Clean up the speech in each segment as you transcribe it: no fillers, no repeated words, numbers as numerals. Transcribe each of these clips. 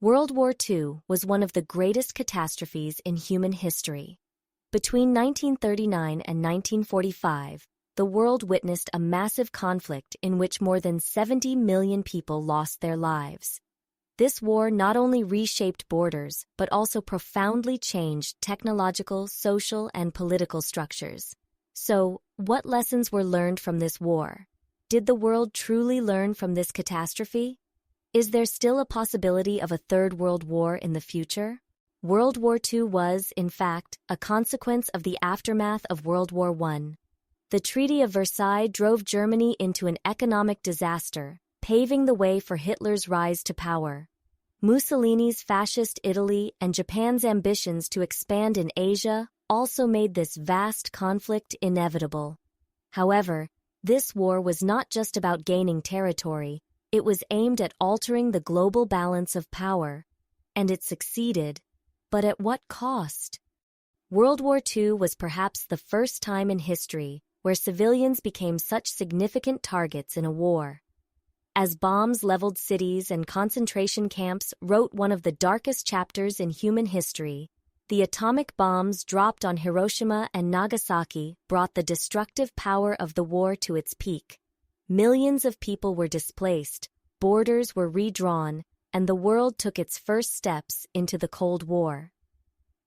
World War II was one of the greatest catastrophes in human history. Between 1939 and 1945, the world witnessed a massive conflict in which more than 70 million people lost their lives. This war not only reshaped borders but also profoundly changed technological, social, and political structures. So, what lessons were learned from this war? Did the world truly learn from this catastrophe? Is there still a possibility of a Third World War in the future? World War II was, in fact, a consequence of the aftermath of World War I. The Treaty of Versailles drove Germany into an economic disaster, paving the way for Hitler's rise to power. Mussolini's fascist Italy and Japan's ambitions to expand in Asia also made this vast conflict inevitable. However, this war was not just about gaining territory. It was aimed at altering the global balance of power, and it succeeded. But at what cost? World War II was perhaps the first time in history where civilians became such significant targets in a war. As bombs leveled cities and concentration camps wrote one of the darkest chapters in human history, the atomic bombs dropped on Hiroshima and Nagasaki brought the destructive power of the war to its peak. Millions of people were displaced, borders were redrawn, and the world took its first steps into the Cold War.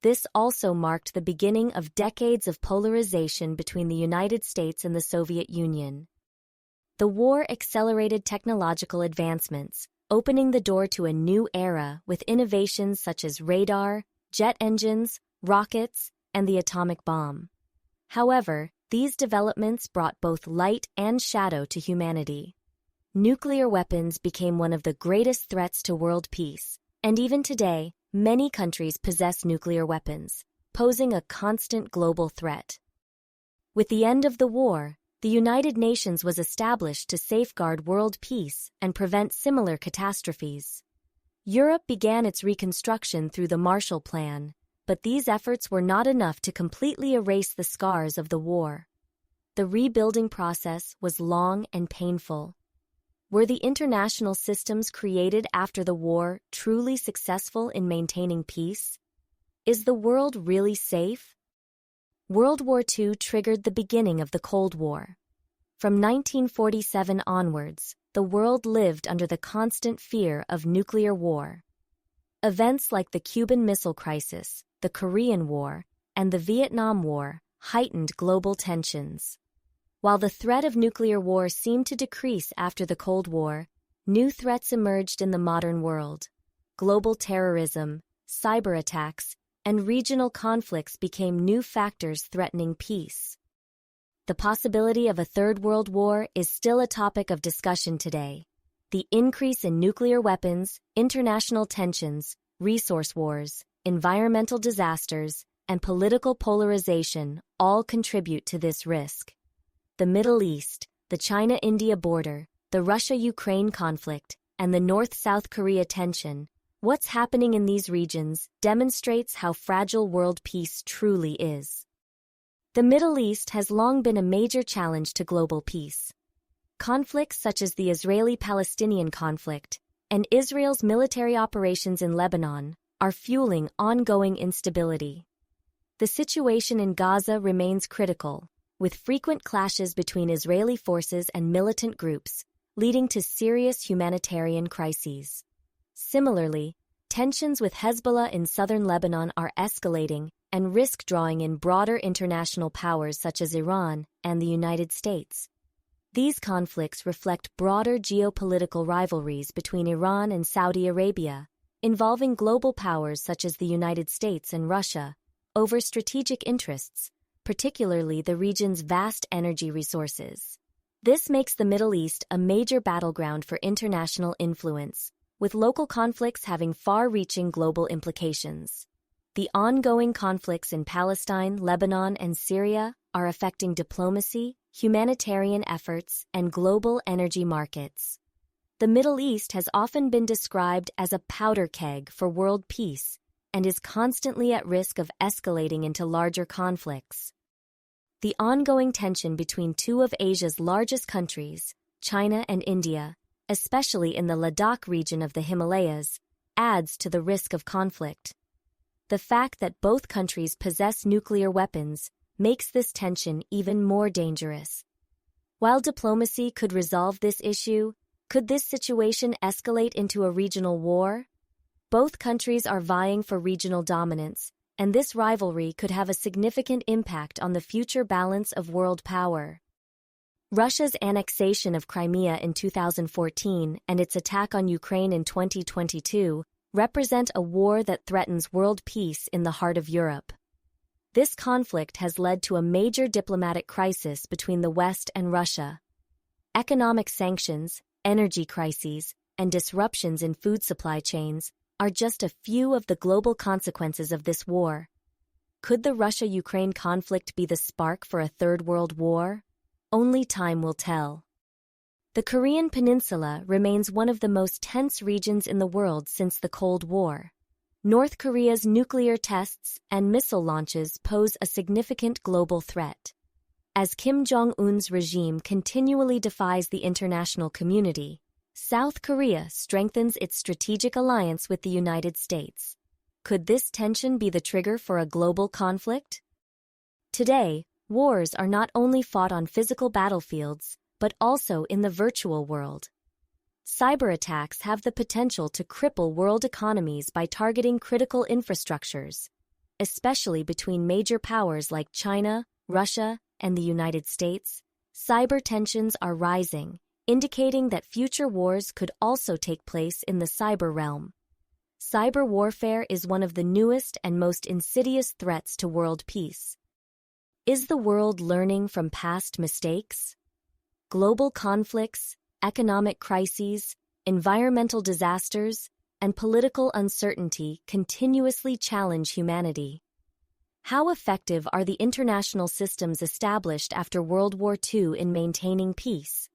This also marked the beginning of decades of polarization between the United States and the Soviet Union. The war accelerated technological advancements, opening the door to a new era with innovations such as radar, jet engines, rockets, and the atomic bomb. However, these developments brought both light and shadow to humanity. Nuclear weapons became one of the greatest threats to world peace, and even today, many countries possess nuclear weapons, posing a constant global threat. With the end of the war, the United Nations was established to safeguard world peace and prevent similar catastrophes. Europe began its reconstruction through the Marshall Plan, but these efforts were not enough to completely erase the scars of the war. The rebuilding process was long and painful. Were the international systems created after the war truly successful in maintaining peace? Is the world really safe? World War II triggered the beginning of the Cold War. From 1947 onwards, the world lived under the constant fear of nuclear war. Events like the Cuban Missile Crisis, the Korean War, and the Vietnam War heightened global tensions. While the threat of nuclear war seemed to decrease after the Cold War, new threats emerged in the modern world. Global terrorism, cyber attacks, and regional conflicts became new factors threatening peace. The possibility of a Third World War is still a topic of discussion today. The increase in nuclear weapons, international tensions, resource wars, environmental disasters, and political polarization all contribute to this risk. The Middle East, the China-India border, the Russia-Ukraine conflict, and the North-South Korea tension, what's happening in these regions demonstrates how fragile world peace truly is. The Middle East has long been a major challenge to global peace. Conflicts such as the Israeli-Palestinian conflict and Israel's military operations in Lebanon are fueling ongoing instability. The situation in Gaza remains critical, with frequent clashes between Israeli forces and militant groups, leading to serious humanitarian crises. Similarly, tensions with Hezbollah in southern Lebanon are escalating and risk drawing in broader international powers such as Iran and the United States. These conflicts reflect broader geopolitical rivalries between Iran and Saudi Arabia, involving global powers such as the United States and Russia, over strategic interests, particularly the region's vast energy resources. This makes the Middle East a major battleground for international influence, with local conflicts having far-reaching global implications. The ongoing conflicts in Palestine, Lebanon, and Syria are affecting diplomacy, humanitarian efforts, and global energy markets. The Middle East has often been described as a powder keg for world peace and is constantly at risk of escalating into larger conflicts. The ongoing tension between two of Asia's largest countries, China and India, especially in the Ladakh region of the Himalayas, adds to the risk of conflict. The fact that both countries possess nuclear weapons makes this tension even more dangerous. While diplomacy could resolve this issue, could this situation escalate into a regional war? Both countries are vying for regional dominance, and this rivalry could have a significant impact on the future balance of world power. Russia's annexation of Crimea in 2014 and its attack on Ukraine in 2022 represent a war that threatens world peace in the heart of Europe. This conflict has led to a major diplomatic crisis between the West and Russia. Economic sanctions, energy crises, and disruptions in food supply chains are just a few of the global consequences of this war. Could the Russia-Ukraine conflict be the spark for a third world war? Only time will tell. The Korean Peninsula remains one of the most tense regions in the world since the Cold War. North Korea's nuclear tests and missile launches pose a significant global threat. As Kim Jong-un's regime continually defies the international community, South Korea strengthens its strategic alliance with the United States. Could this tension be the trigger for a global conflict? Today, wars are not only fought on physical battlefields, but also in the virtual world. Cyber attacks have the potential to cripple world economies by targeting critical infrastructures, especially between major powers like China, Russia, and the United States. Cyber tensions are rising, indicating that future wars could also take place in the cyber realm. Cyber warfare is one of the newest and most insidious threats to world peace. Is the world learning from past mistakes? Global conflicts, economic crises, environmental disasters, and political uncertainty continuously challenge humanity. How effective are the international systems established after World War II in maintaining peace?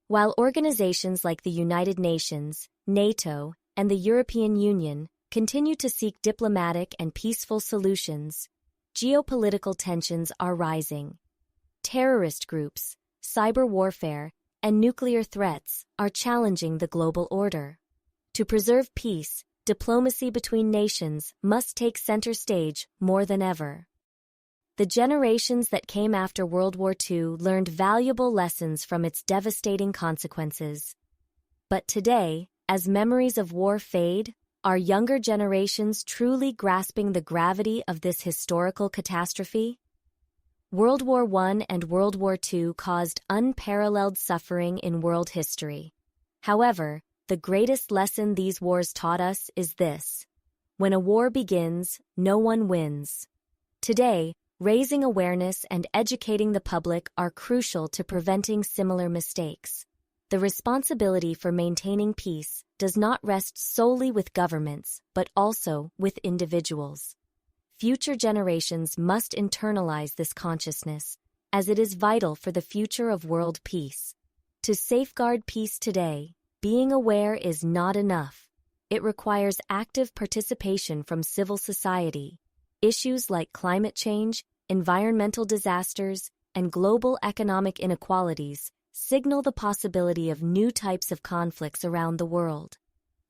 While organizations like the United Nations, NATO, and the European Union continue to seek diplomatic and peaceful solutions, geopolitical tensions are rising. Terrorist groups, cyber warfare, and nuclear threats are challenging the global order. To preserve peace, diplomacy between nations must take center stage more than ever. The generations that came after World War II learned valuable lessons from its devastating consequences. But today, as memories of war fade, are younger generations truly grasping the gravity of this historical catastrophe? World War I and World War II caused unparalleled suffering in world history. However, the greatest lesson these wars taught us is this: when a war begins, no one wins. Today, raising awareness and educating the public are crucial to preventing similar mistakes. The responsibility for maintaining peace does not rest solely with governments, but also with individuals. Future generations must internalize this consciousness, as it is vital for the future of world peace. To safeguard peace today, being aware is not enough. It requires active participation from civil society. Issues like climate change, environmental disasters, and global economic inequalities signal the possibility of new types of conflicts around the world.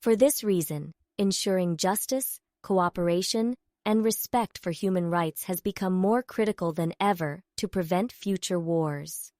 For this reason, ensuring justice, cooperation, and respect for human rights has become more critical than ever to prevent future wars.